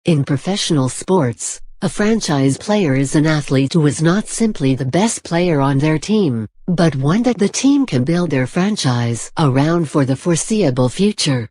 In professional sports, a franchise player is an athlete who is not simply the best player on their team, but one that the team can build their franchise around for the foreseeable future.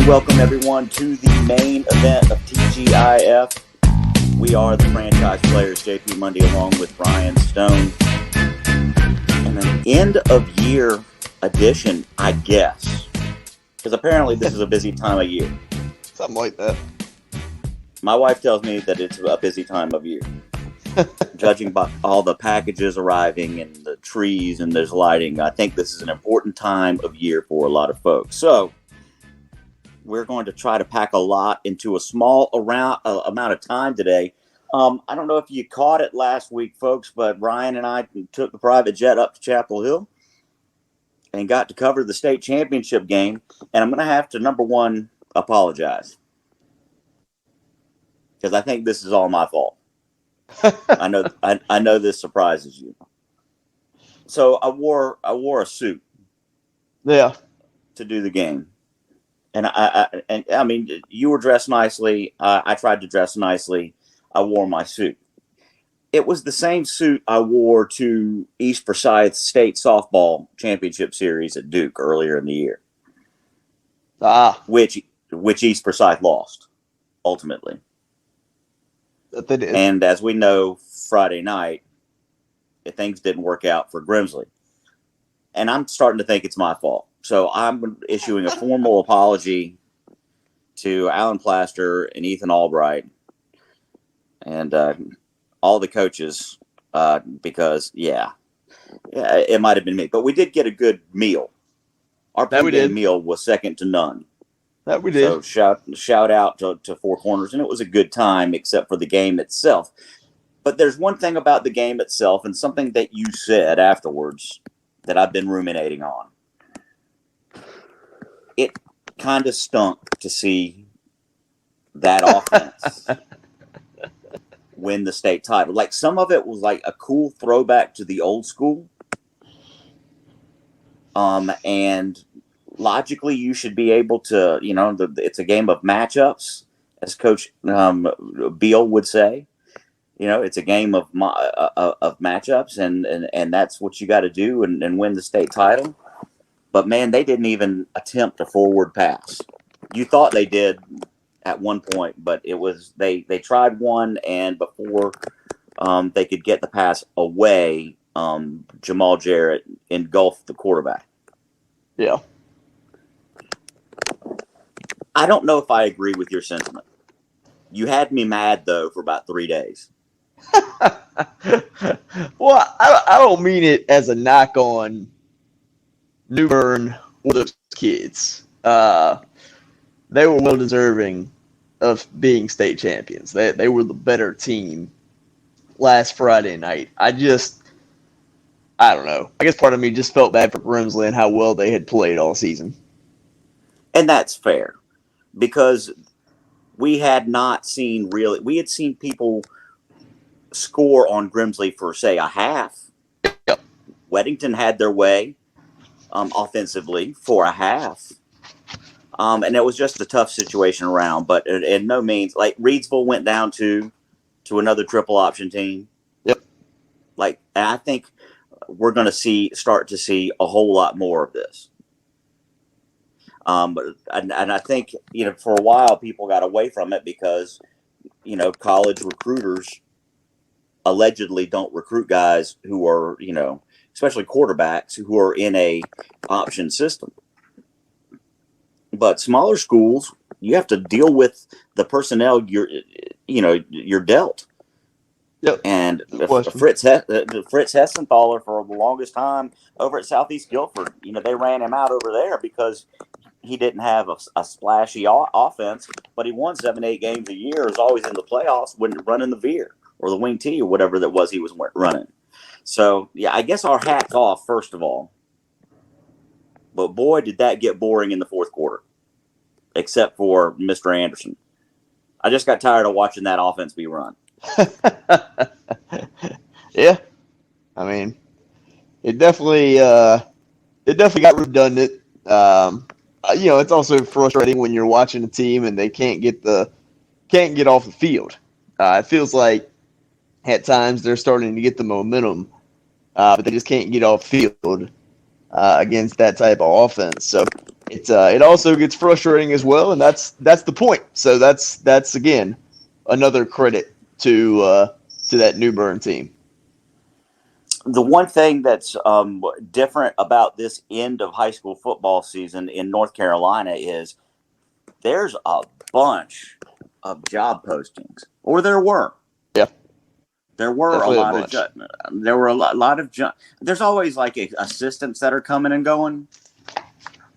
Welcome everyone to the main event of TGIF. We are the franchise players, JP Mundy along with Brian Stone. And an end of year edition, I guess. Because apparently this is a busy time of year. Something like that. My wife tells me that it's a busy time of year. Judging by all the packages arriving and the trees and there's lighting, I think this is an important time of year for a lot of folks. So, we're going to try to pack a lot into a small amount of time today. I don't know if you caught it last week, folks, but Ryan and I took the private jet up to Chapel Hill and got to cover the state championship game. And I'm going to have to, number one, apologize. Because I think this is all my fault. I know this surprises you. So I wore a suit. Yeah. To do the game. And I mean, you were dressed nicely. I tried to dress nicely. I wore my suit. It was the same suit I wore to East Forsyth State Softball Championship Series at Duke earlier in the year. Which East Forsyth lost, ultimately. They did. And as we know, Friday night, things didn't work out for Grimsley. And I'm starting to think it's my fault. So I'm issuing a formal apology to Alan Plaster and Ethan Albright and all the coaches because, it might have been me. But we did get a good meal. Our pregame meal was second to none. That we did. So shout out to Four Corners. And it was a good time except for the game itself. But there's one thing about the game itself and something that you said afterwards that I've been ruminating on. It kind of stunk to see that offense win the state title. Like some of it was like a cool throwback to the old school. And logically you should be able to, it's a game of matchups, as Coach Beal would say. It's a game of matchups, and that's what you got to do and win the state title. But, man, they didn't even attempt a forward pass. You thought they did at one point, but it was they tried one, and before they could get the pass away, Jamal Jarrett engulfed the quarterback. Yeah. I don't know if I agree with your sentiment. You had me mad, though, for about 3 days. Well, I don't mean it as a knock on New Bern or those kids. They were well deserving of being state champions. They were the better team last Friday night. I don't know. I guess part of me just felt bad for Grimsley and how well they had played all season. And that's fair because we had not seen we had seen people score on Grimsley for, say, a half. Yep. Weddington had their way offensively for a half. And it was just a tough situation around, but in no means, like Reedsville went down to another triple option team. Yep. And I think we're going to start to see a whole lot more of this. And I think, for a while people got away from it because, college recruiters allegedly don't recruit guys who are, especially quarterbacks who are in a option system. But smaller schools, you have to deal with the personnel you're dealt. Yep. And Fritz Hessenthaler for the longest time over at Southeast Guilford, they ran him out over there because he didn't have a splashy offense, but he won 7-8 games a year, was always in the playoffs, running the veer or the wing tee or whatever that was he was running. So, yeah, I guess our hat's off, first of all. But, boy, did that get boring in the fourth quarter, except for Mr. Anderson. I just got tired of watching that offense be run. Yeah. I mean, it definitely got redundant. It's also frustrating when you're watching a team and they can't get off the field. It feels like at times they're starting to get the momentum, but they just can't get off field against that type of offense. So it also gets frustrating as well, and that's the point. So that's again another credit to that New Bern team. The one thing that's different about this end of high school football season in North Carolina is there's a bunch of job postings, or there were. Yeah, there were definitely a lot of there's always like assistants that are coming and going,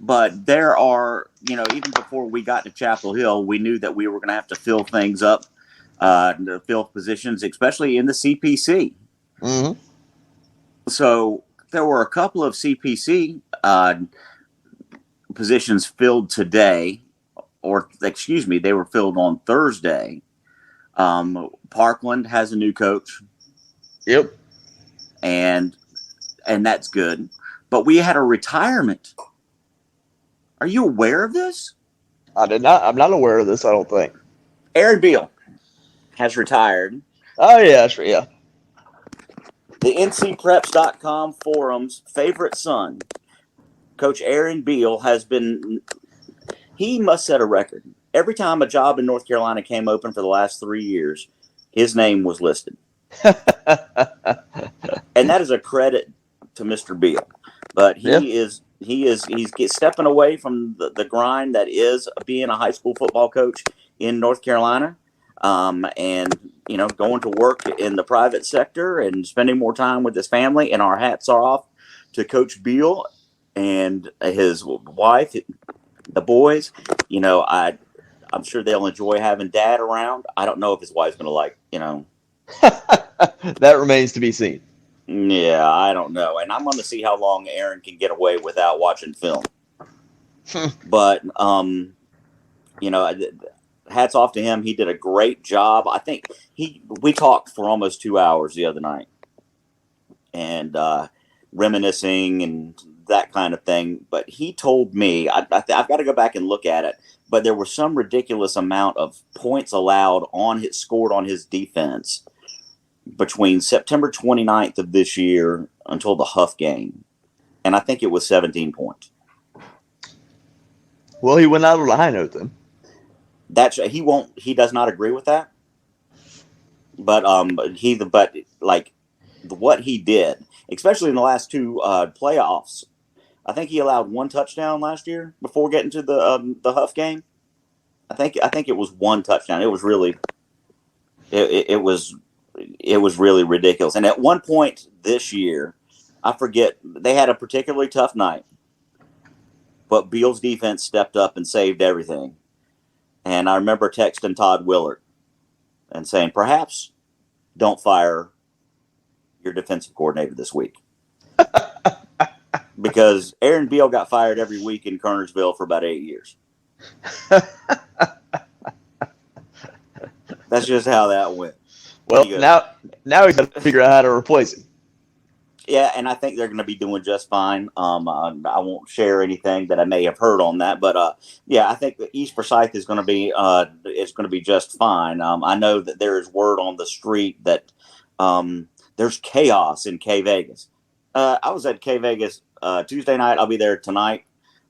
but there are, even before we got to Chapel Hill, we knew that we were going to have to fill things up, to fill positions, especially in the CPC. Mm-hmm. So there were a couple of CPC positions filled today, they were filled on Thursday. Parkland has a new coach. Yep. And that's good. But we had a retirement. Are you aware of this? I'm not aware of this, I don't think. Aaron Beal has retired. Oh, yeah, sure, yeah. The NCPreps.com forum's favorite son, Coach Aaron Beal, he must set a record. Every time a job in North Carolina came open for the last 3 years, his name was listed. And that is a credit to Mr. Beal. But he's stepping away from the grind that is being a high school football coach in North Carolina, and going to work in the private sector and spending more time with his family. And our hats are off to Coach Beal and his wife, the boys. I'm sure they'll enjoy having Dad around. I don't know if his wife's going to like. That remains to be seen. Yeah, I don't know. And I'm going to see how long Aaron can get away without watching film. But, hats off to him. He did a great job. I think we talked for almost 2 hours the other night and reminiscing and that kind of thing. But he told me, I've got to go back and look at it, but there was some ridiculous amount of points allowed scored on his defense between September 29th of this year until the Huff game. And I think it was 17 points. Well, he went out on a high note then. He does not agree with that. But what he did, especially in the last two playoffs, I think he allowed one touchdown last year before getting to the Huff game. I think it was one touchdown. It was really it was really ridiculous. And at one point this year, I forget, they had a particularly tough night, but Beal's defense stepped up and saved everything. And I remember texting Todd Willard and saying, perhaps don't fire your defensive coordinator this week. Because Aaron Beal got fired every week in Kernersville for about 8 years. That's just how that went. Well, now he's got to figure out how to replace him. Yeah, and I think they're going to be doing just fine. I won't share anything that I may have heard on that, but I think that East Forsyth is going to be just fine. I know that there is word on the street that there's chaos in K Vegas. I was at K Vegas Tuesday night. I'll be there tonight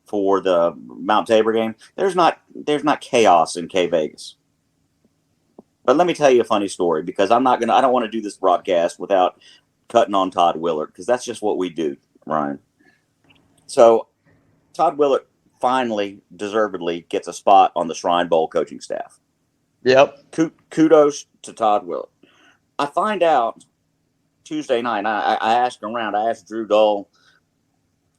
for the Mount Tabor game. There's not chaos in K Vegas. But let me tell you a funny story, because I don't want to do this broadcast without cutting on Todd Willard, because that's just what we do, Ryan. So Todd Willard finally, deservedly, gets a spot on the Shrine Bowl coaching staff. Yep. Kudos to Todd Willard. I find out Tuesday night, I asked around, I asked Drew Dole,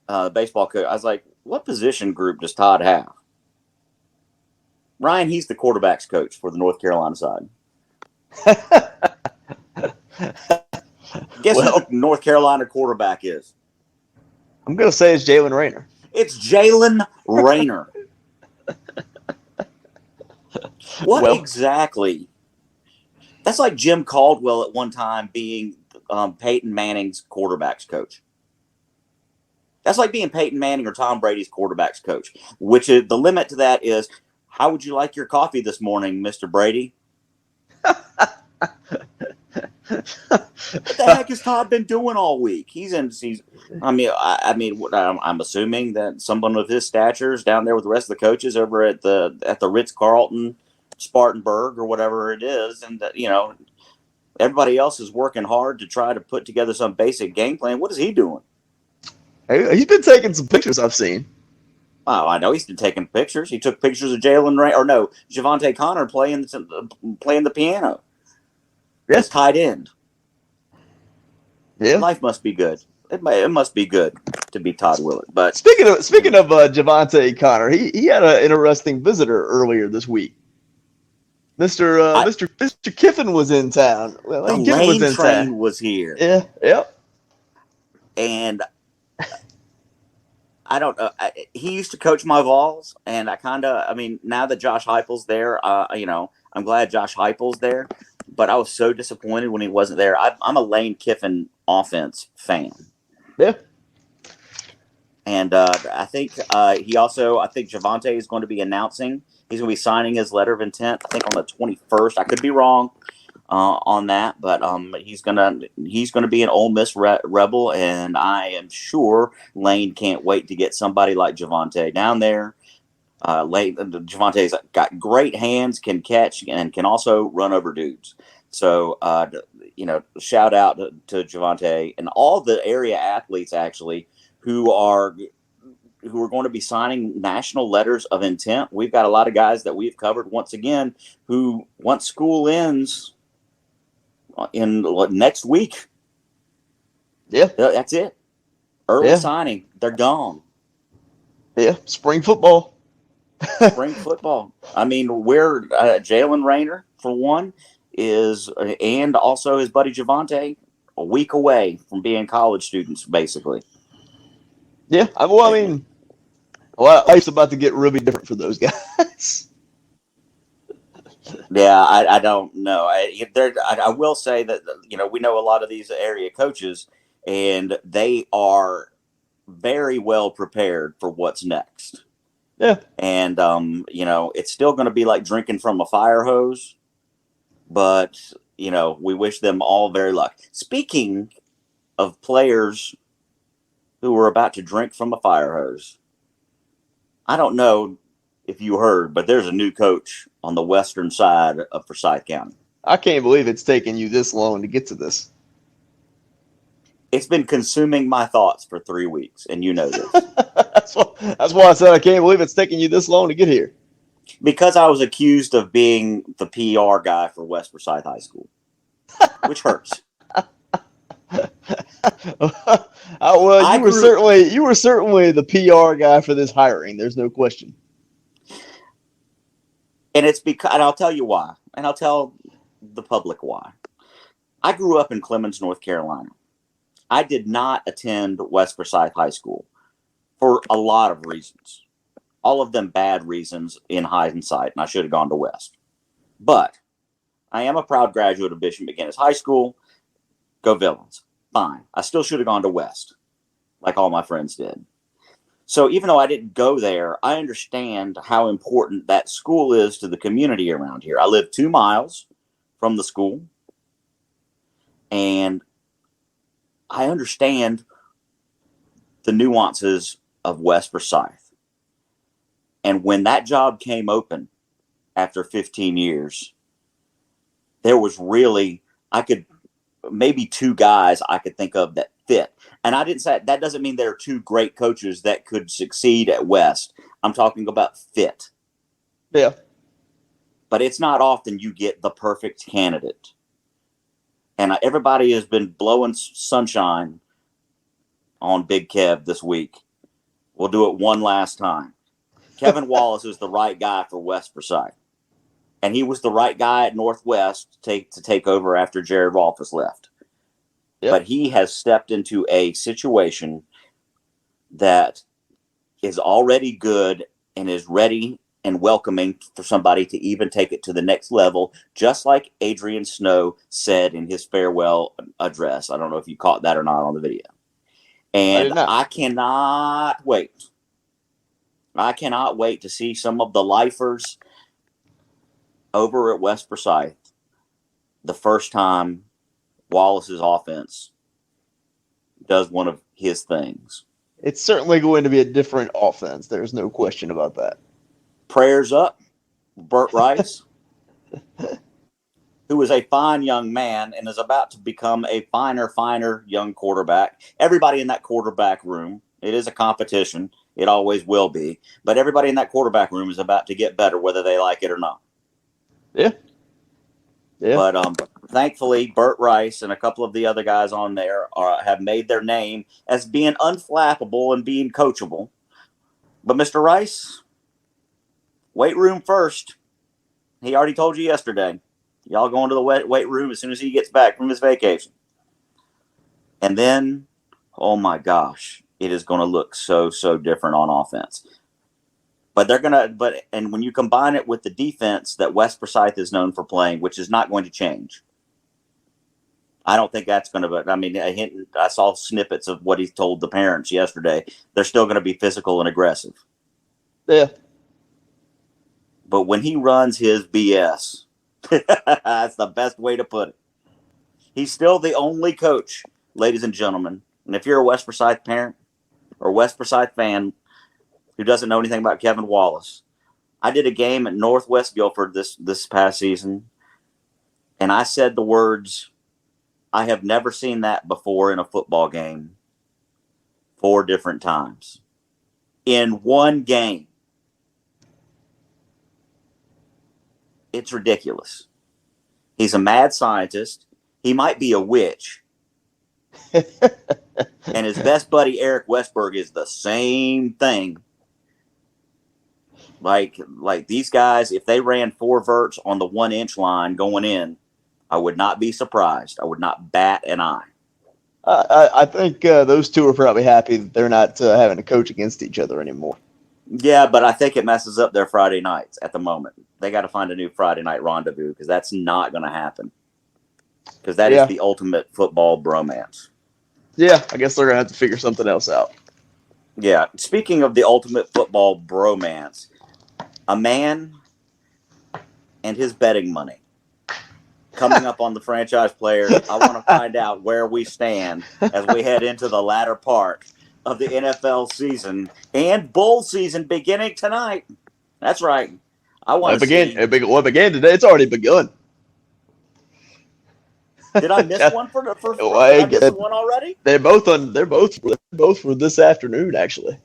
the baseball coach, I was like, what position group does Todd have? Ryan, he's the quarterback's coach for the North Carolina side. Guess who the North Carolina quarterback is? I'm going to say it's Jalen Rayner. It's Jalen Rayner. What exactly? That's like Jim Caldwell at one time being Peyton Manning's quarterback's coach. That's like being Peyton Manning or Tom Brady's quarterback's coach, which is, the limit to that is, how would you like your coffee this morning, Mr. Brady? What the heck has Todd been doing all week? I'm assuming that someone of his stature is down there with the rest of the coaches over at the Ritz-Carlton, Spartanburg, or whatever it is, and that, everybody else is working hard to try to put together some basic game plan. What is he doing? He's been taking some pictures I've seen. Oh, I know he's been taking pictures. He took pictures of Javonte Connor playing the piano. That's tight end. Yeah, life must be good. It must be good to be Todd Willard. But speaking of Javonte Connor, he had an interesting visitor earlier this week. Mr. Kiffin was in town. Well, the Lane Train was here. Yeah, yep. And I don't know. He used to coach my Vols, and now that Josh Heupel's there, I'm glad Josh Heupel's there. But I was so disappointed when he wasn't there. I'm a Lane Kiffin offense fan. Yeah. And I think Javonte is going to be announcing. He's going to be signing his letter of intent, I think, on the 21st. I could be wrong on that, but he's gonna be an Ole Miss rebel, and I am sure Lane can't wait to get somebody like Javonte down there. Javonte's got great hands, can catch, and can also run over dudes. So, shout out to Javonte and all the area athletes actually who are going to be signing national letters of intent. We've got a lot of guys that we've covered once again who, once school ends in next week, that's it. Early signing, they're gone. Yeah, spring football. Spring football. I mean, we're Jalen Rayner for one and also his buddy Javonte a week away from being college students, basically. Yeah, life's about to get really different for those guys. Yeah, I don't know. I will say that we know a lot of these area coaches, and they are very well prepared for what's next. Yeah. And, it's still going to be like drinking from a fire hose, but, we wish them all very luck. Speaking of players who were about to drink from a fire hose, I don't know if you heard, but there's a new coach on the western side of Forsyth County. I can't believe it's taken you this long to get to this. It's been consuming my thoughts for 3 weeks, and you know this. That's why I said I can't believe it's taking you this long to get here. Because I was accused of being the PR guy for West Forsyth High School, which hurts. You were certainly the PR guy for this hiring. There's no question. And it's because, and I'll tell you why, and I'll tell the public why. I grew up in Clemens, North Carolina. I did not attend West Forsyth High School for a lot of reasons. All of them bad reasons in hindsight, and I should have gone to West. But I am a proud graduate of Bishop McGinnis High School. Go Villains. Fine. I still should have gone to West, like all my friends did. So even though I didn't go there, I understand how important that school is to the community around here. I live 2 miles from the school, and I understand the nuances of West Forsyth. And when that job came open after 15 years, there was really, maybe 2 guys I could think of that fit. And I didn't say, that doesn't mean there are 2 great coaches that could succeed at West. I'm talking about fit. Yeah. But it's not often you get the perfect candidate. And everybody has been blowing sunshine on Big Kev this week. We'll do it one last time. Kevin Wallace is the right guy for West Forsyth. And he was the right guy at Northwest to take over after Jared Rolfes left. Yep. But he has stepped into a situation that is already good and is ready and welcoming for somebody to even take it to the next level, just like Adrian Snow said in his farewell address. I don't know if you caught that or not on the video. I did And not. I cannot wait. I cannot wait to see some of the lifers over at West Forsyth the first time Wallace's offense does one of his things. It's certainly going to be a different offense. There's no question about that. Prayers up, Burt Rice, who is a fine young man and is about to become a finer young quarterback. Everybody in that quarterback room, it is a competition. It always will be. But everybody in that quarterback room is about to get better, whether they like it or not. Yeah. But thankfully, Burt Rice and a couple of the other guys on there have made their name as being unflappable and being coachable. But Mr. Rice, weight room first. He already told you yesterday. Y'all going to the weight room as soon as he gets back from his vacation. And then, oh my gosh, it is going to look so different on offense. And when you combine it with the defense that West Forsyth is known for playing, which is not going to change, I don't think that's going to. I mean, I saw snippets of what he told the parents yesterday. They're still going to be physical and aggressive. Yeah. But when he runs his BS, that's the best way to put it. He's still the only coach, ladies and gentlemen. And if you're a West Forsyth parent or West Forsyth fan who doesn't know anything about Kevin Wallace, I did a game at Northwest Guilford this past season, and I said the words, I have never seen that before in a football game 4 different times in one game. It's ridiculous. He's a mad scientist. He might be a witch. And his best buddy, Eric Westberg, is the same thing. Like these guys, if they ran 4 verts on the 1-inch line going in, I would not be surprised. I would not bat an eye. I think those two are probably happy that they're not having to coach against each other anymore. Yeah, but I think it messes up their Friday nights at the moment. They got to find a new Friday night rendezvous because that's not going to happen. Because that is the ultimate football bromance. Yeah, I guess they're going to have to figure something else out. Yeah, speaking of the ultimate football bromance, a man and his betting money. Coming up on the franchise players, I want to find out where we stand as we head into the latter part of the NFL season and bowl season beginning tonight. That's right. I want to see. It began today. It's already begun. Did I miss one for did I miss one already? They're both for this afternoon, actually.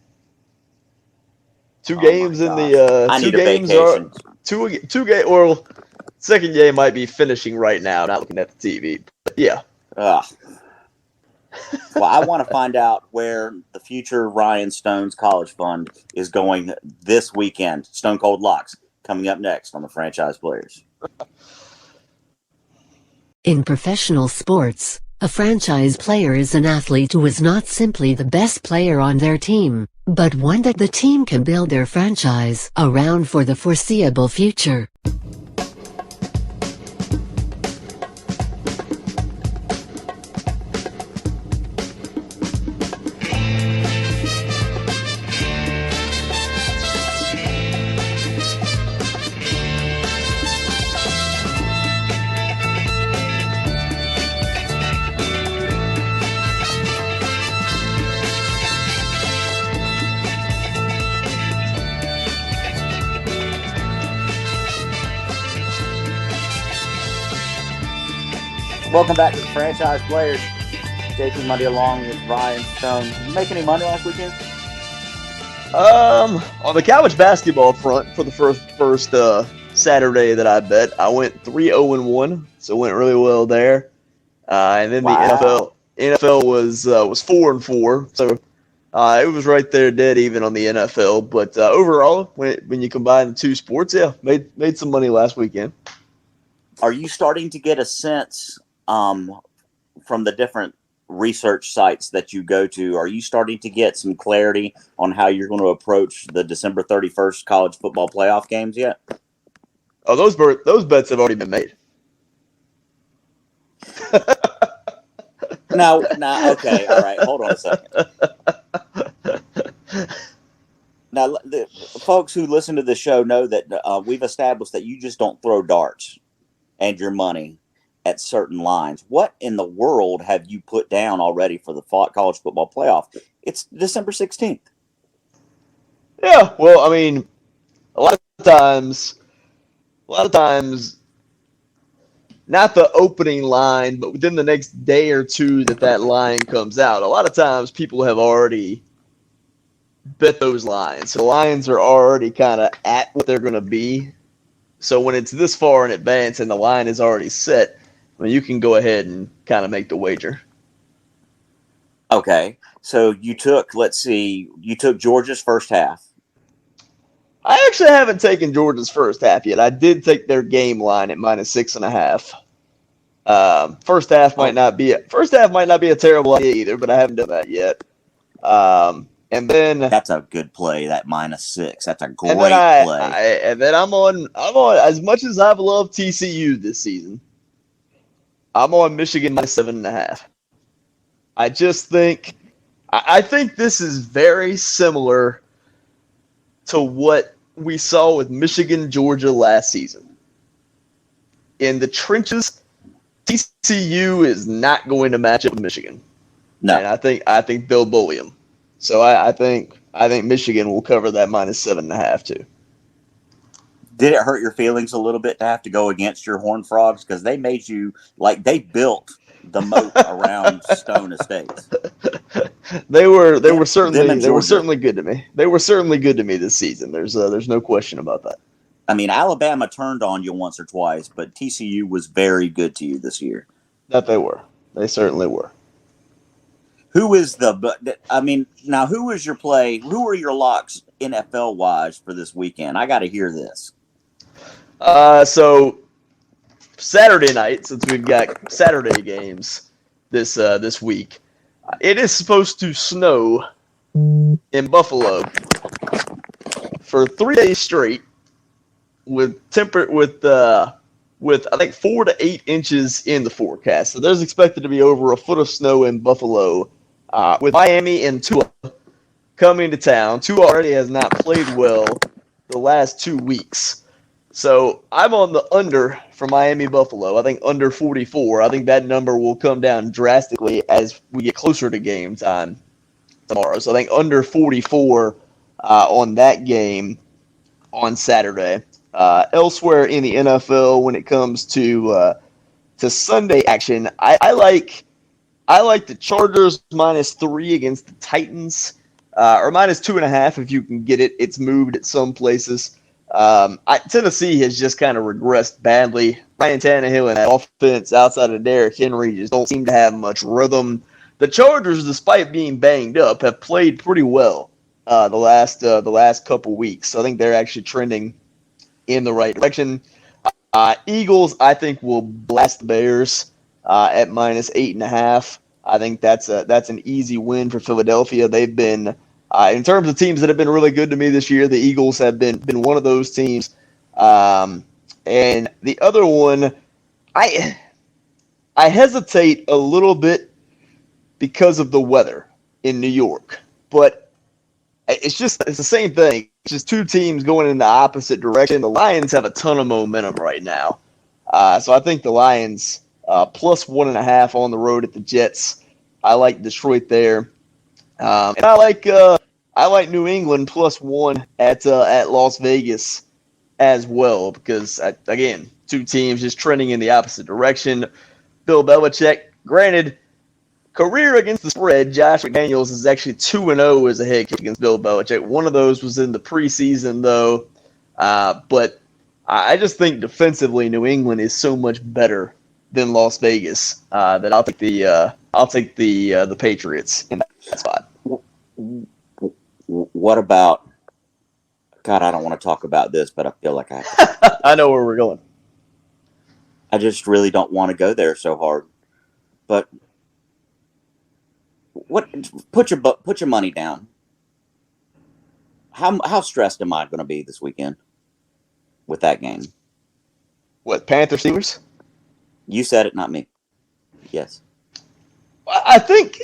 2 games in the I 2 need games a vacation. are 2 game. Well, second game might be finishing right now. Not looking at the TV, but yeah. Well, I want to find out where the future Ryan Stone's college fund is going this weekend. Stone Cold Locks coming up next on the Franchise Players. In professional sports, a franchise player is an athlete who is not simply the best player on their team, but one that the team can build their franchise around for the foreseeable future. Welcome back to the Franchise Players. JP Mundy along with Ryan Stone. Did you make any money last weekend? On the college basketball front, for the first Saturday that I bet, I went 3-0-1, so it went really well there. And then the NFL was 4-4, so it was right there dead even on the NFL. But overall, when you combine the 2 sports, made some money last weekend. Are you starting to get a sense from the different research sites that you go to, are you starting to get some clarity on how you're going to approach the December 31st college football playoff games yet? Oh, those bets have already been made. No, okay, all right, hold on a second. Now, the folks who listen to the show know that we've established that you just don't throw darts and your money at certain lines. What in the world have you put down already for the college football playoff? It's December 16th. Yeah, well, I mean, a lot of times, not the opening line, but within the next day or two that line comes out, a lot of times people have already bet those lines. So the lines are already kind of at what they're going to be. So when it's this far in advance and the line is already set, I mean, you can go ahead and kind of make the wager. Okay, so you took Georgia's first half. I actually haven't taken Georgia's first half yet. I did take their game line at -6.5. First half might not be a terrible idea either, but I haven't done that yet. And then that's a good play. That -6. That's a great play. And then I'm on. As much as I've loved TCU this season, I'm on Michigan -7.5. I think this is very similar to what we saw with Michigan, Georgia last season. In the trenches, TCU is not going to match up with Michigan. No, and I think they'll bully them. So I think Michigan will cover that -7.5 too. Did it hurt your feelings a little bit to have to go against your Horned Frogs, because they made you they built the moat around Stone Estates? They were certainly good to me. They were certainly good to me this season. There's no question about that. I mean, Alabama turned on you once or twice, but TCU was very good to you this year. That they were. They certainly were. Who is now who is your play? Who are your locks NFL wise for this weekend? I got to hear this. So Saturday night, since we've got Saturday games this week, it is supposed to snow in Buffalo for 3 days straight, with I think 4 to 8 inches in the forecast. So there's expected to be over a foot of snow in Buffalo, with Miami and Tua coming to town. Tua already has not played well the last 2 weeks. So I'm on the under for Miami Buffalo. I think under 44. I think that number will come down drastically as we get closer to game time tomorrow. So I think under 44 on that game on Saturday. Elsewhere in the NFL, when it comes to Sunday action, I like the Chargers -3 against the Titans, or -2.5 if you can get it. It's moved at some places. Tennessee has just kind of regressed badly. Ryan Tannehill and that offense outside of Derrick Henry just don't seem to have much rhythm. The Chargers, despite being banged up, have played pretty well the last couple weeks. So I think they're actually trending in the right direction. Eagles, I think, will blast the Bears at -8.5. I think that's an easy win for Philadelphia. They've been, in terms of teams that have been really good to me this year, the Eagles have been one of those teams. And the other one, I hesitate a little bit because of the weather in New York, but it's the same thing. It's just two teams going in the opposite direction. The Lions have a ton of momentum right now. So I think the Lions +1.5 on the road at the Jets. I like Detroit there. And I like New England +1 at Las Vegas as well, because, again, two teams just trending in the opposite direction. Bill Belichick, granted, career against the spread, Josh McDaniels is actually 2-0 as a head coach against Bill Belichick. One of those was in the preseason, though. But I just think defensively, New England is so much better than Las Vegas that I'll take the Patriots in that spot. What about? God, I don't want to talk about this, but I feel like I know where we're going. I just really don't want to go there so hard, but What? Put your money down. How stressed am I going to be this weekend with that game? What, Panthers Steelers? You said it, not me. Yes. I think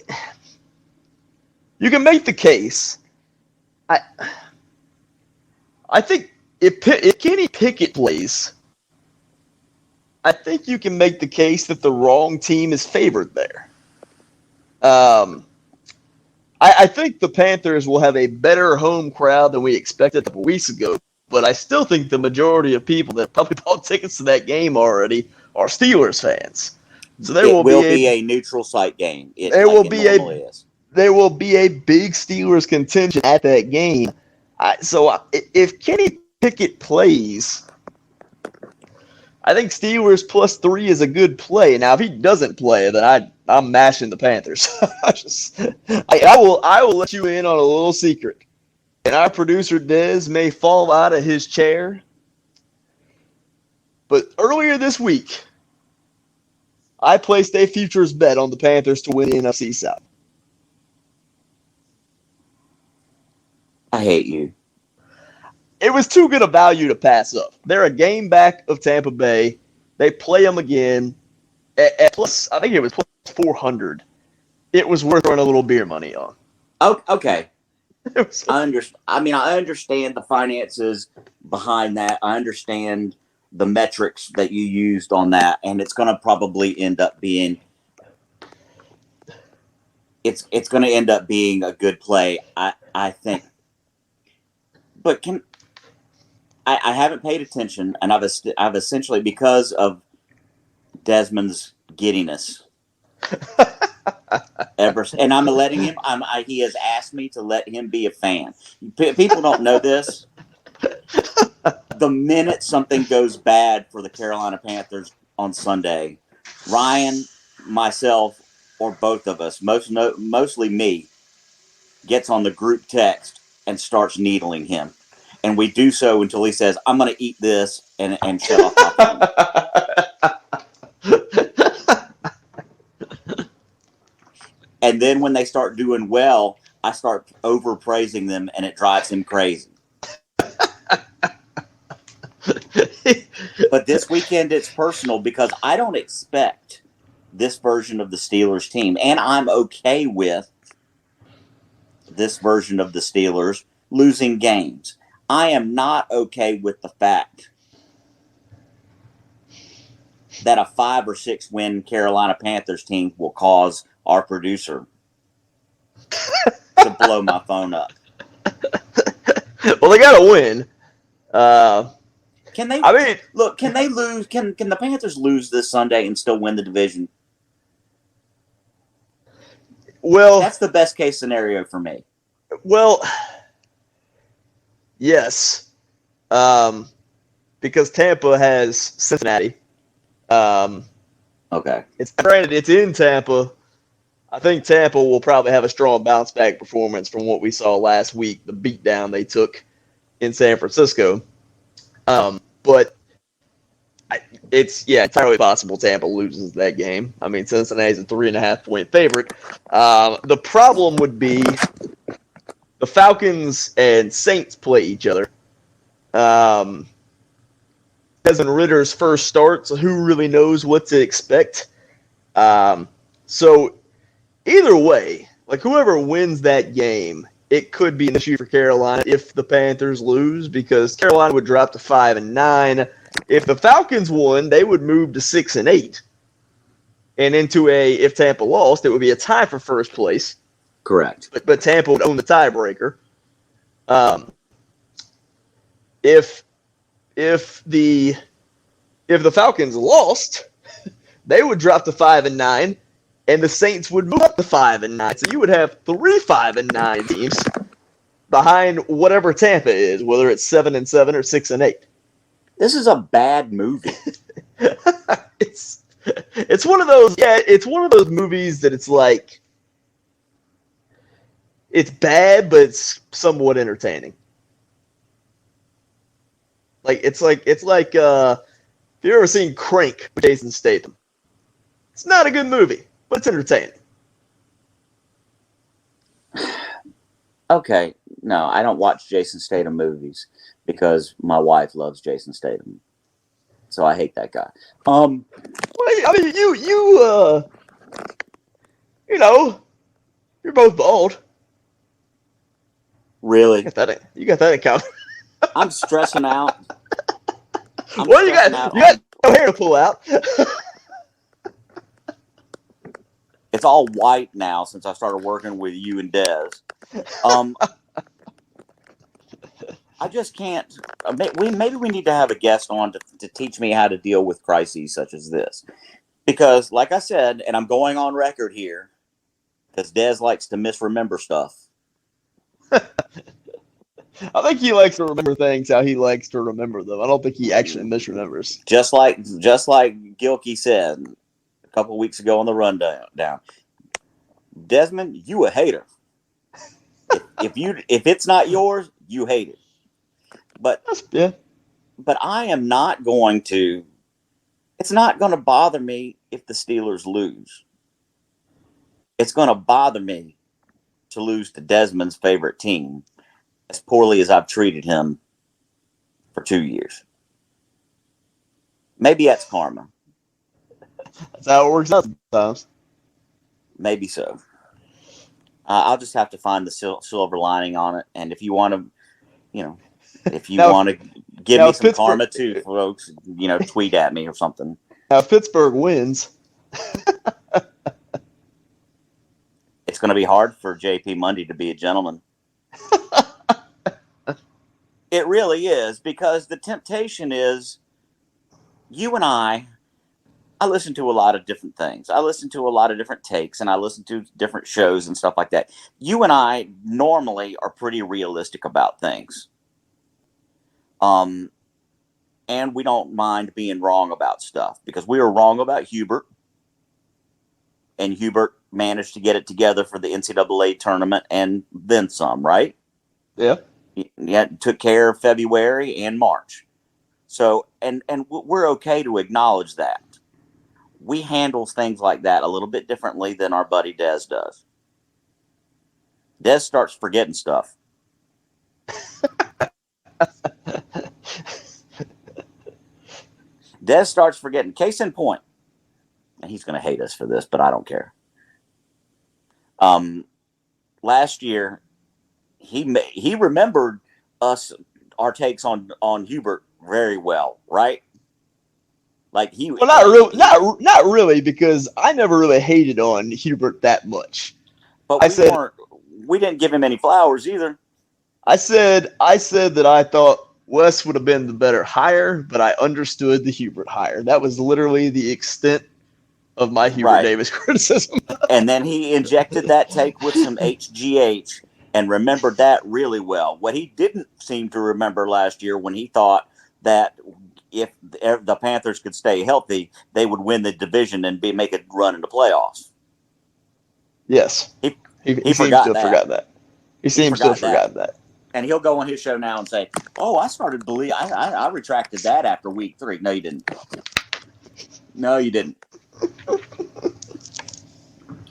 you can make the case. I think if Kenny Pickett plays, I think you can make the case that the wrong team is favored there. I think the Panthers will have a better home crowd than we expected a couple weeks ago, but I still think the majority of people that probably bought tickets to that game already are Steelers fans. So there will be a neutral site game. There will be a big Steelers contingent at that game. So if Kenny Pickett plays, I think Steelers +3 is a good play. Now, if he doesn't play, then I'm mashing the Panthers. I will let you in on a little secret. And our producer Des may fall out of his chair, but earlier this week, I placed a futures bet on the Panthers to win the NFC South. I hate you. It was too good a value to pass up. They're a game back of Tampa Bay. They play them again at plus, I think it was plus 400. It was worth throwing a little beer money on. Oh, okay. I understand the finances behind that. I understand the metrics that you used on that, and it's going to probably end up being it's going to end up being a good play, I think. But I haven't paid attention, and I've essentially, because of Desmond's giddiness, and I'm letting him. He has asked me to let him be a fan. People don't know this. The minute something goes bad for the Carolina Panthers on Sunday, Ryan, myself, or both of us, mostly me, gets on the group text and starts needling him. And we do so until he says, "I'm going to eat this," and shut off my phone. And then when they start doing well, I start overpraising them, and it drives him crazy. But this weekend it's personal because I don't expect this version of the Steelers team, and I'm okay with this version of the Steelers losing games. I am not okay with the fact that a 5 or 6 win Carolina Panthers team will cause our producer to blow my phone up. Well, they got to win. Can they? Look, can they lose? Can the Panthers lose this Sunday and still win the division? Well, that's the best case scenario for me. Well, yes, because Tampa has Cincinnati. Okay. Granted, it's in Tampa. I think Tampa will probably have a strong bounce back performance from what we saw last week, the beatdown they took in San Francisco. But it's entirely possible Tampa loses that game. I mean, Cincinnati's a 3.5-point favorite. The problem would be the Falcons and Saints play each other. Desmond Ritter's first start, so who really knows what to expect? So either way, like whoever wins that game, it could be an issue for Carolina if the Panthers lose because Carolina would drop to 5-9. If the Falcons won, they would move to 6-8. And if Tampa lost, it would be a tie for first place. Correct. But Tampa would own the tiebreaker. If the Falcons lost, they would drop to 5-9, and the Saints would move up to 5-9. So you would have 3 5-9 teams behind whatever Tampa is, whether it's 7-7 or 6-8. This is a bad movie. It's one of those. Yeah, it's one of those movies that it's like it's bad, but it's somewhat entertaining. It's like if you ever seen Crank with Jason Statham, it's not a good movie, but it's entertaining. Okay, no, I don't watch Jason Statham movies because my wife loves Jason Statham, so I hate that guy. Well, I mean, you know, you're both bald. Really, You got that in common. I'm stressing out. Well, you got no hair to pull out. It's all white now since I started working with you and Des. I just can't. Maybe we need to have a guest on to teach me how to deal with crises such as this. Because, like I said, and I'm going on record here, because Des likes to misremember stuff. I think he likes to remember things how he likes to remember them. I don't think he actually misremembers. Just like Gilkey said a couple of weeks ago on the rundown. Desmond, you a hater. If it's not yours, you hate it. But I am not going to. It's not going to bother me if the Steelers lose. It's going to bother me to lose to Desmond's favorite team as poorly as I've treated him for 2 years. Maybe that's karma. That's how it works out sometimes. Maybe so. I'll just have to find the silver lining on it. And if you want to, if you want to give me some karma too, folks, tweet at me or something. Now, if Pittsburgh wins, it's going to be hard for JP Mundy to be a gentleman. It really is, because the temptation is you and I listen to a lot of different things. I listen to a lot of different takes, and I listen to different shows and stuff like that. You and I normally are pretty realistic about things. And we don't mind being wrong about stuff, because we were wrong about Hubert, and Hubert managed to get it together for the NCAA tournament and then some, right? Yeah. Yeah, took care of February and March. So, and we're okay to acknowledge that. We handle things like that a little bit differently than our buddy Des does. Des starts forgetting stuff. Des starts forgetting. Case in point, and he's going to hate us for this, but I don't care. Last year, he remembered our takes on Hubert very well, right? Like not really, because I never really hated on Hubert that much. But we didn't give him any flowers either. I said that I thought Wes would have been the better hire, but I understood the Hubert hire. That was literally the extent of my Hubert Davis criticism. And then he injected that take with some HGH and remembered that really well. What he didn't seem to remember last year, when he thought that if the Panthers could stay healthy, they would win the division and make a run in the playoffs. Yes. He seems to have forgotten that. He seems to have forgotten that. And he'll go on his show now and say, "Oh, I started believe I retracted that after week 3." No, you didn't. No, you didn't.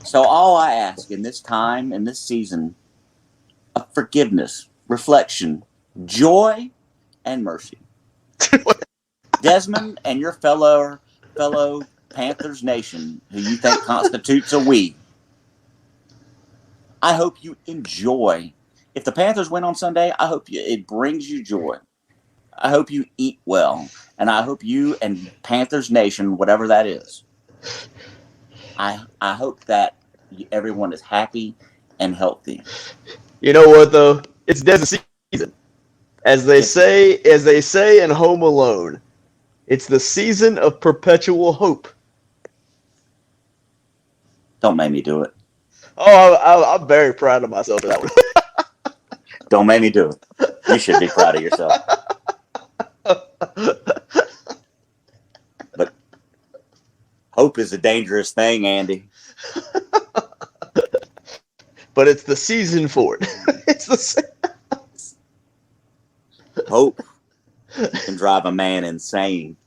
So all I ask in this time, in this season, of forgiveness, reflection, joy, and mercy. Desmond and your fellow Panthers nation, who you think constitutes a we, I hope you enjoy. If the Panthers win on Sunday, I hope it brings you joy. I hope you eat well. And I hope you and Panthers Nation, whatever that is, I hope that everyone is happy and healthy. You know what, though? It's Des season. As they say in Home Alone, it's the season of perpetual hope. Don't make me do it. Oh, I'm very proud of myself for that one. Don't make me do it. You should be proud of yourself. But hope is a dangerous thing, Andy. But it's the season for it. It's the hope can drive a man insane.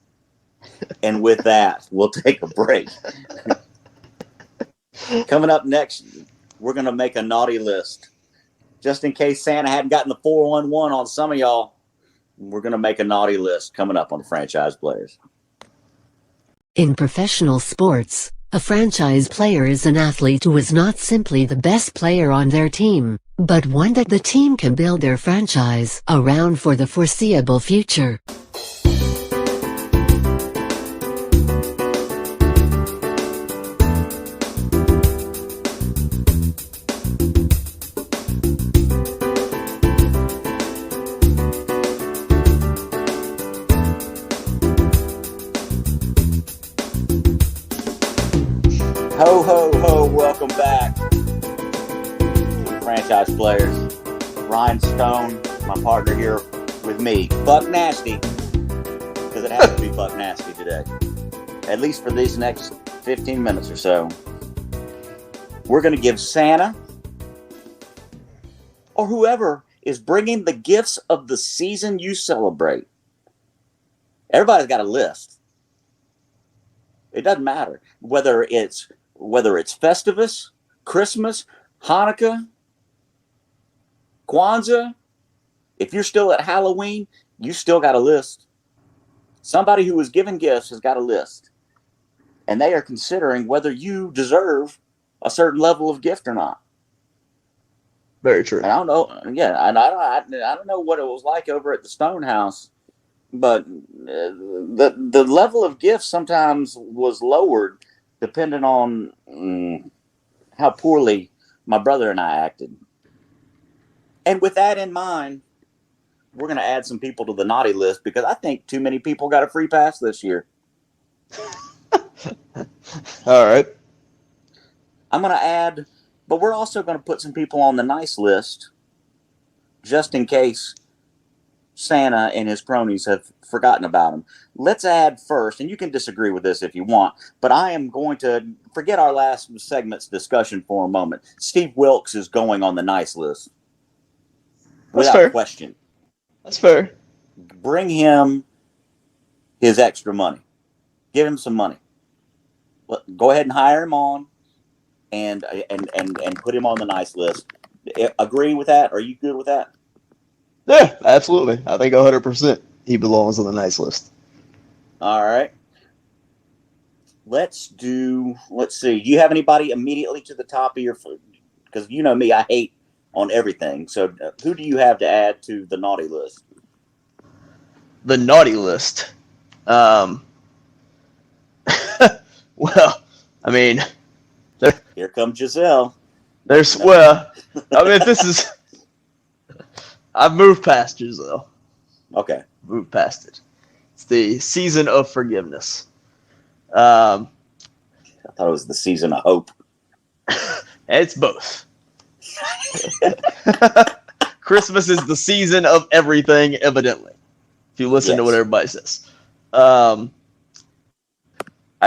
And with that, we'll take a break. Coming up next, we're going to make a naughty list just in case Santa hadn't gotten the 411 on some of y'all, we're going to make a naughty list coming up on the franchise players. In professional sports, a franchise player is an athlete who is not simply the best player on their team, but one that the team can build their franchise around for the foreseeable future. Ho, ho, ho, welcome back to the franchise players. Ryan Stone, my partner here with me, Buck Nasty, because it has to be Buck Nasty today, at least for these next 15 minutes or so. We're going to give Santa, or whoever is bringing the gifts of the season you celebrate. Everybody's got a list. It doesn't matter whether it's Festivus, Christmas, Hanukkah, Kwanzaa. If you're still at Halloween, you still got a list. Somebody who was given gifts has got a list. And they are considering whether you deserve a certain level of gift or not. Very true. And I don't know. Yeah, and I don't know what it was like over at the Stone House, but the level of gifts sometimes was lowered depending on how poorly my brother and I acted. And with that in mind, we're going to add some people to the naughty list because I think too many people got a free pass this year. All right. I'm going to add, but we're also going to put some people on the nice list just in case Santa and his cronies have forgotten about him. Let's add first, and you can disagree with this if you want, but I am going to forget our last segment's discussion for a moment. Steve Wilkes is going on the nice list. Without fair. Question. That's fair. Bring him his extra money. Give him some money. Go ahead and hire him on and put him on the nice list. Agree with that? Are you good with that? Yeah, absolutely. I think 100% he belongs on the nice list. All right. Let's see. Do you have anybody immediately to the top of your food? Because you know me, I hate on everything. So who do you have to add to the naughty list? The naughty list. Well, I mean, Here comes Giselle. this is. I've moved past Giselle. Okay. Moved past it. It's the season of forgiveness. I thought it was the season of hope. It's both. Christmas is the season of everything, evidently. If you listen to what everybody says. I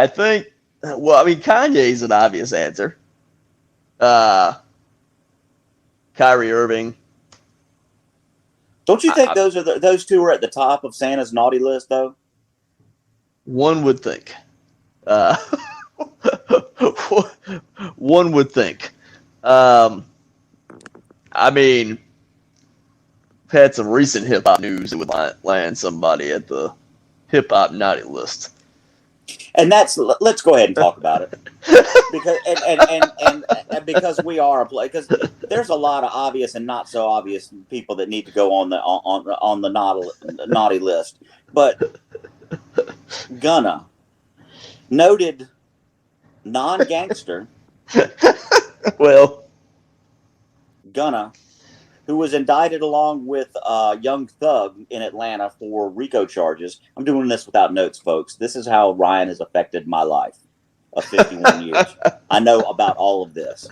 think, Kanye's an obvious answer. Kyrie Irving. Don't you think those two are at the top of Santa's naughty list, though? One would think. One would think. We've had some recent hip hop news that would land somebody at the hip hop naughty list. And let's go ahead and talk about it because we are a play. Because there's a lot of obvious and not so obvious people that need to go on the naughty list. But Gunna, noted non-gangster, Gunna, who was indicted along with Young Thug in Atlanta for RICO charges. I'm doing this without notes, folks. This is how Ryan has affected my life of 51 years. I know about all of this.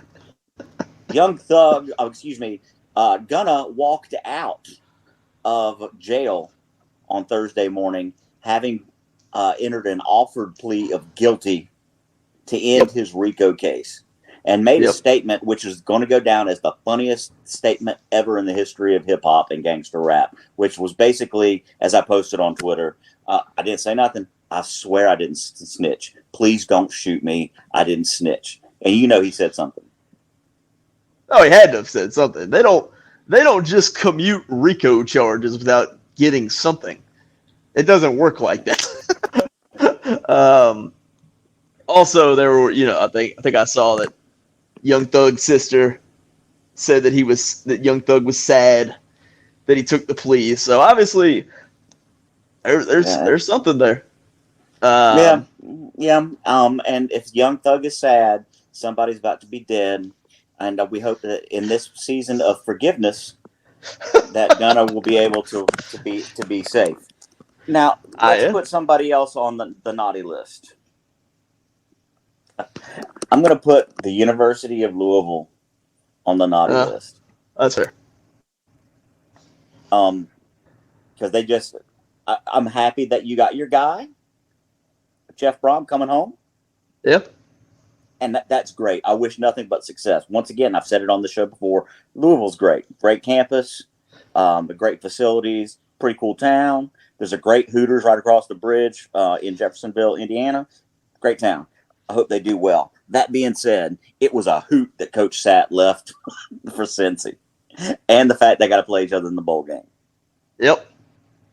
Gunna walked out of jail on Thursday morning, having entered an offered plea of guilty to end his RICO case. And made a statement which is going to go down as the funniest statement ever in the history of hip-hop and gangster rap, which was basically, as I posted on Twitter, I didn't say nothing. I swear I didn't snitch. Please don't shoot me. I didn't snitch. And he said something. Oh, he had to have said something. They don't they don't just commute RICO charges without getting something. It doesn't work like that. Also, there were, I think I saw that Young Thug's sister said that Young Thug was sad that he took the plea. So obviously, there's something there. Yeah. And if Young Thug is sad, somebody's about to be dead, and we hope that in this season of forgiveness, that Gunna will be able to be safe. Now, let's put somebody else on the naughty list. I'm going to put the University of Louisville on the naughty list. That's fair. Because I'm happy that you got your guy, Jeff Brom, coming home. Yep. And that's great. I wish nothing but success. Once again, I've said it on the show before. Louisville's great. Great campus, great facilities, pretty cool town. There's a great Hooters right across the bridge in Jeffersonville, Indiana. Great town. I hope they do well. That being said, it was a hoot that Coach Satt left for Cincy. And the fact they got to play each other in the bowl game. Yep.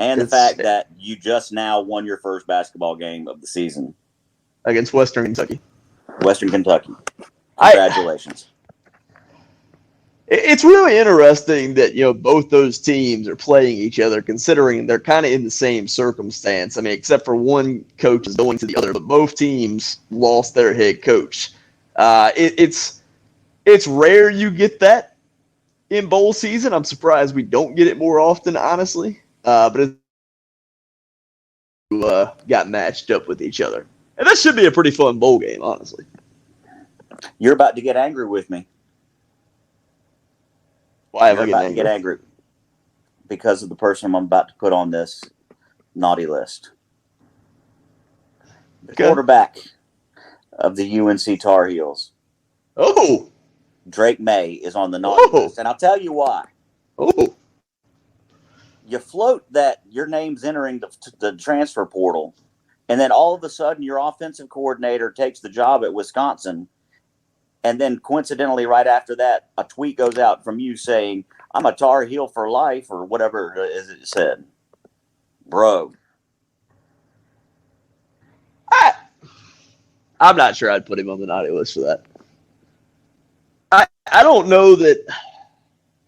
And the fact that you just now won your first basketball game of the season. Against Western Kentucky. Western Kentucky. Congratulations. It's really interesting that, both those teams are playing each other, considering they're kind of in the same circumstance. I mean, except for one coach is going to the other, but both teams lost their head coach. It's rare you get that in bowl season. I'm surprised we don't get it more often, honestly. But it got matched up with each other. And that should be a pretty fun bowl game, honestly. You're about to get angry with me. Why am I about to get angry? Because of the person I'm about to put on this naughty list. The quarterback of the UNC Tar Heels. Oh. Drake May is on the naughty list. And I'll tell you why. Oh. You float that your name's entering the transfer portal, and then all of a sudden your offensive coordinator takes the job at Wisconsin. And then coincidentally, right after that, a tweet goes out from you saying, I'm a Tar Heel for life, or whatever it said. Bro. I'm not sure I'd put him on the naughty list for that. I don't know that.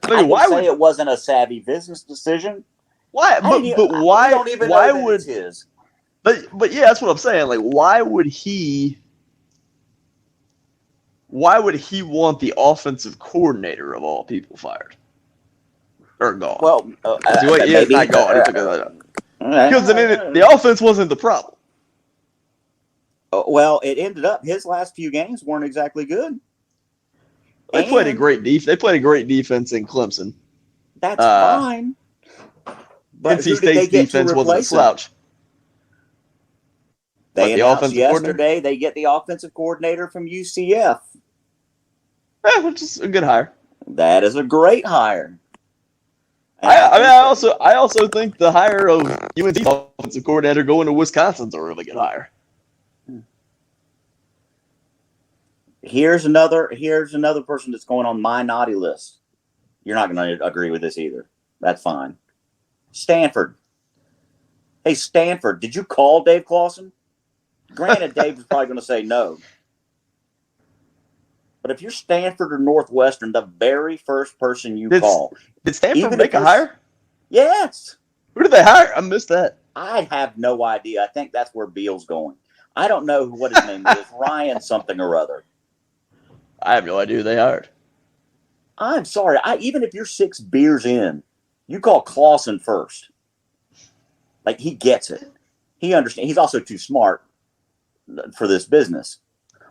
I why would it wasn't a savvy business decision? Why? But why? Don't even why know that would it's his. But yeah, that's what I'm saying. Like, why would he want the offensive coordinator of all people fired or gone? Well, maybe not gone. Because the offense wasn't the problem. Well, it ended up his last few games weren't exactly good. They played a great defense in Clemson. That's fine. But NC State's defense wasn't a slouch. They announced yesterday they get the offensive coordinator from UCF. Which is a good hire. That is a great hire. I also think the hire of UNC offensive coordinator going to Wisconsin's a really good hire. Here's another person that's going on my naughty list. You're not going to agree with this either. That's fine. Stanford. Hey, Stanford, did you call Dave Clawson? Granted, Dave is probably going to say no. But if you're Stanford or Northwestern, the very first person you call. Did Stanford make a hire? Yes. Who did they hire? I missed that. I have no idea. I think that's where Beal's going. I don't know what his name is. Ryan something or other. I have no idea who they hired. I'm sorry. Even if you're 6 beers in, you call Clawson first. Like, he gets it. He understands. He's also too smart for this business.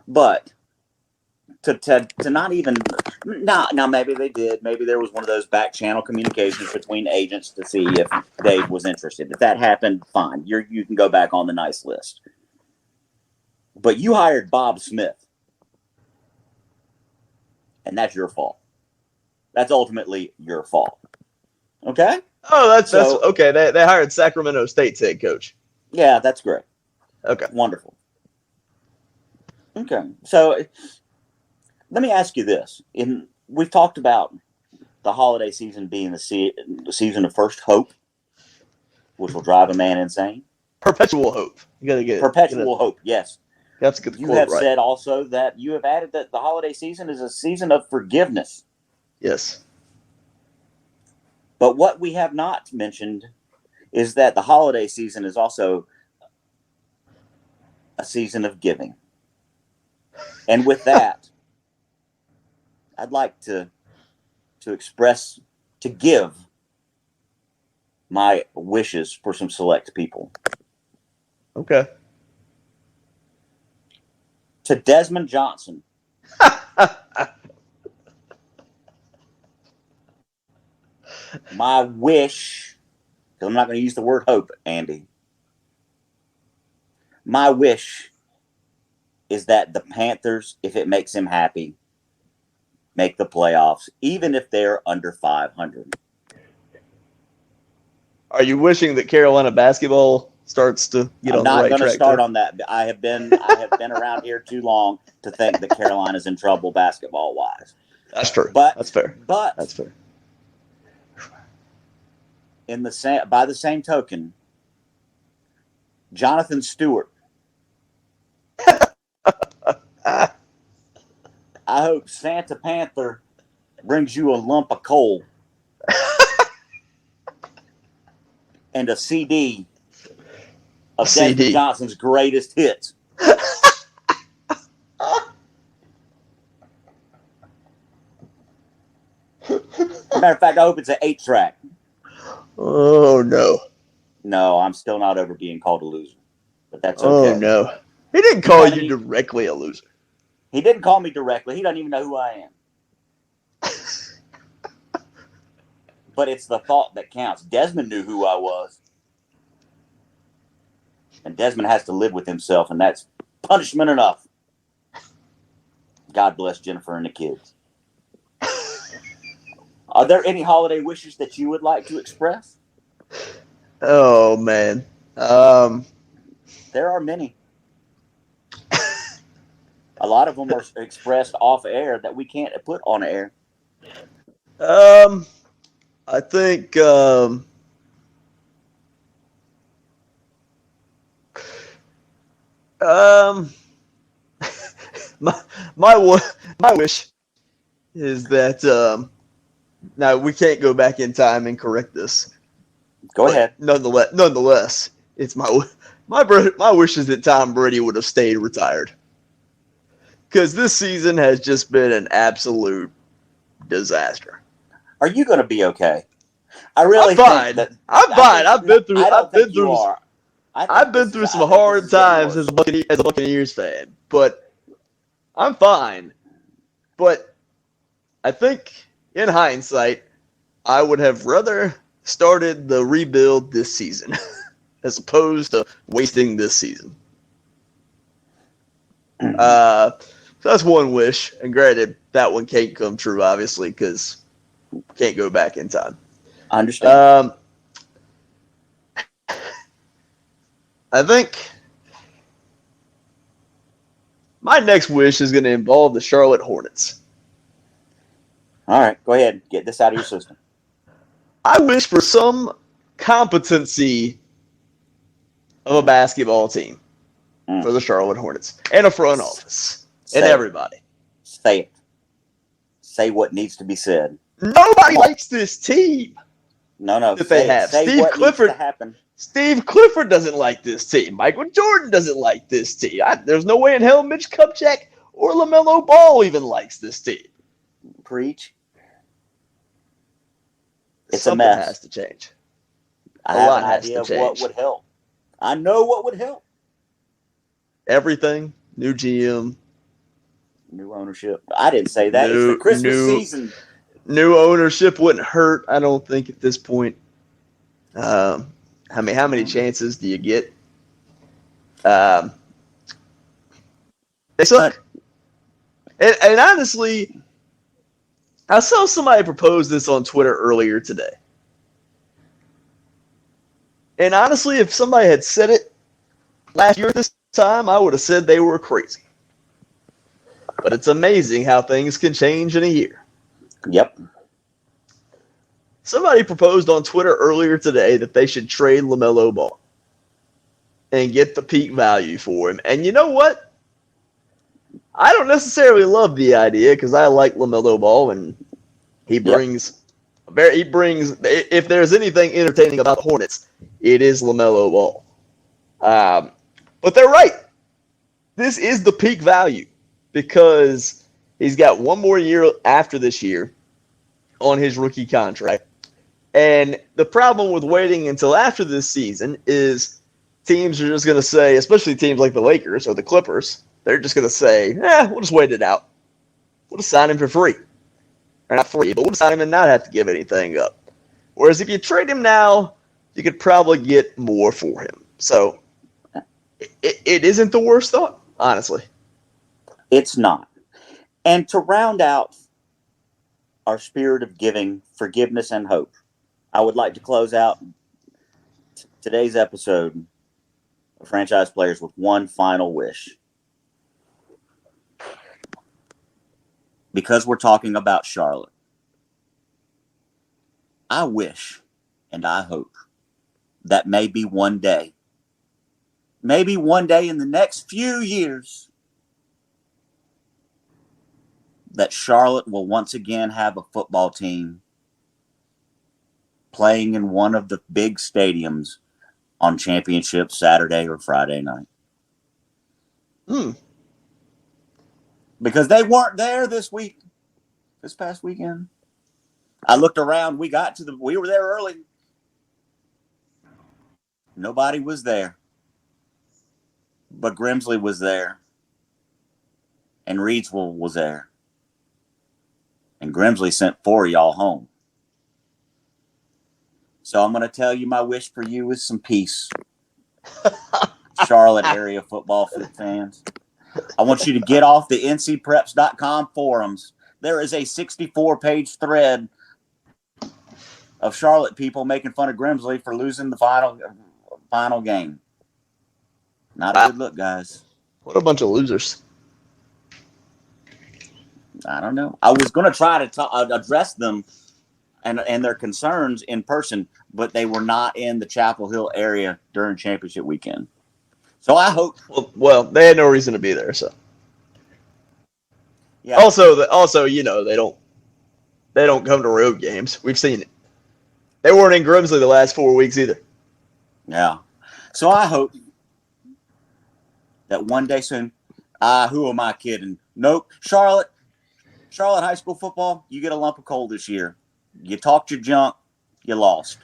But to not even now maybe they did. Maybe there was one of those back channel communications between agents to see if Dave was interested. If that happened, fine. You can go back on the nice list. But you hired Bob Smith. And that's your fault. That's ultimately your fault. Okay? Oh, that's okay. They hired Sacramento State's head coach. Yeah, that's great. Okay. Wonderful. Okay. So let me ask you this. We've talked about the holiday season being the season of first hope, which will drive a man insane. Perpetual hope. You got to get Perpetual hope, yes. That's a good You quote, have right? said also that you have added that the holiday season is a season of forgiveness. Yes. But what we have not mentioned is that the holiday season is also a season of giving. And with that, I'd like to give my wishes for some select people. Okay. To Desmond Johnson. My wish, because I'm not going to use the word hope, Andy. My wish is that the Panthers, if it makes him happy, make the playoffs, even if they're under 500. Are you wishing that Carolina basketball starts to get on the right track? I'm not going to start on that. I have been around here too long to think that Carolina's in trouble basketball wise. That's true. But that's fair. But that's fair. By the same token, Jonathan Stewart. I hope Santa Panther brings you a lump of coal and a CD of Desmond Johnson's greatest hits. Matter of fact, I hope it's an 8-track. Oh, no. No, I'm still not over being called a loser. But that's okay. Oh, no. He didn't call you directly a loser. He didn't call me directly. He doesn't even know who I am. But it's the thought that counts. Desmond knew who I was. And Desmond has to live with himself, and that's punishment enough. God bless Jennifer and the kids. Are there any holiday wishes that you would like to express? Oh, man. There are many. A lot of them are expressed off air that we can't put on air. I think my wish is that now we can't go back in time and correct this. Go ahead. Nonetheless, it's my wish is that Tom Brady would have stayed retired. Because this season has just been an absolute disaster. Are you going to be okay? I really I'm think I'm fine. I've been through some hard times as a Buccaneers fan, but I'm fine. But I think, in hindsight, I would have rather started the rebuild this season as opposed to wasting this season. So that's one wish, and granted, that one can't come true, obviously, because can't go back in time. I understand. I think my next wish is going to involve the Charlotte Hornets. All right, go ahead. Get this out of your system. I wish for some competency of a basketball team for the Charlotte Hornets and a front office and everybody. Say it. Say what needs to be said. Nobody likes this team. No. That they have. Steve Clifford. Steve Clifford doesn't like this team. Michael Jordan doesn't like this team. There's no way in hell Mitch Kupchak or LaMelo Ball even likes this team. Preach. It's Something a mess. Has to change. I have an idea of what would help. I know what would help. Everything. New GM. New ownership. I didn't say that. It's the Christmas season. New ownership wouldn't hurt, I don't think, at this point. How many chances do you get? They suck. And honestly, I saw somebody propose this on Twitter earlier today. And honestly, if somebody had said it last year at this time, I would have said they were crazy. But it's amazing how things can change in a year. Yep. Somebody proposed on Twitter earlier today that they should trade LaMelo Ball and get the peak value for him. And you know what? I don't necessarily love the idea because I like LaMelo Ball, and he brings if there's anything entertaining about the Hornets, it is LaMelo Ball. But they're right. This is the peak value because he's got one more year after this year on his rookie contract. And the problem with waiting until after this season is teams are just going to say, especially teams like the Lakers or the Clippers, they're just going to say, we'll just wait it out. We'll just sign him for free. Or not free, but we'll just sign him and not have to give anything up. Whereas if you trade him now, you could probably get more for him. So it isn't the worst thought, honestly. It's not. And to round out our spirit of giving, forgiveness, and hope, I would like to close out today's episode of Franchise Players with one final wish. Because we're talking about Charlotte, I wish and I hope that maybe one day in the next few years, that Charlotte will once again have a football team playing in one of the big stadiums on championship Saturday or Friday night. Because they weren't there this past weekend. I looked around, we were there early. Nobody was there. But Grimsley was there. And Reidsville was there. And Grimsley sent 4 of y'all home. So I'm going to tell you my wish for you is some peace. Charlotte area football fans. I want you to get off the ncpreps.com forums. There is a 64-page thread of Charlotte people making fun of Grimsley for losing the final game. Not a good look, guys. What a bunch of losers. I don't know. I was going to try to address them and their concerns in person, but they were not in the Chapel Hill area during championship weekend. So I hope. Well, they had no reason to be there. So. Yeah. Also, they don't come to road games. We've seen it. They weren't in Grimsley the last 4 weeks either. Yeah. So I hope that one day soon. Who am I kidding? Nope. Charlotte high school football. You get a lump of coal this year. You talked your junk. You lost.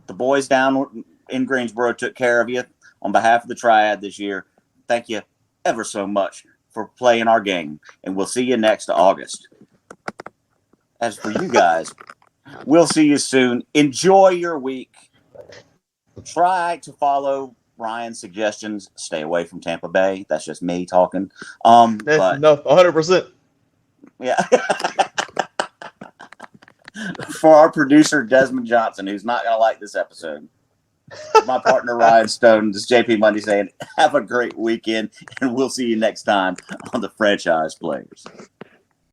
The boys down in Greensboro took care of you on behalf of the Triad this year. Thank you ever so much for playing our game, and we'll see you next August. As for you guys, we'll see you soon. Enjoy your week. Try to follow Ryan's suggestions. Stay away from Tampa Bay. That's just me talking. But no, 100%. Yeah. For our producer, Desmond Johnson, who's not going to like this episode. My partner, Ryan Stone, this is JP Mundy saying, have a great weekend, and we'll see you next time on the Franchise Players.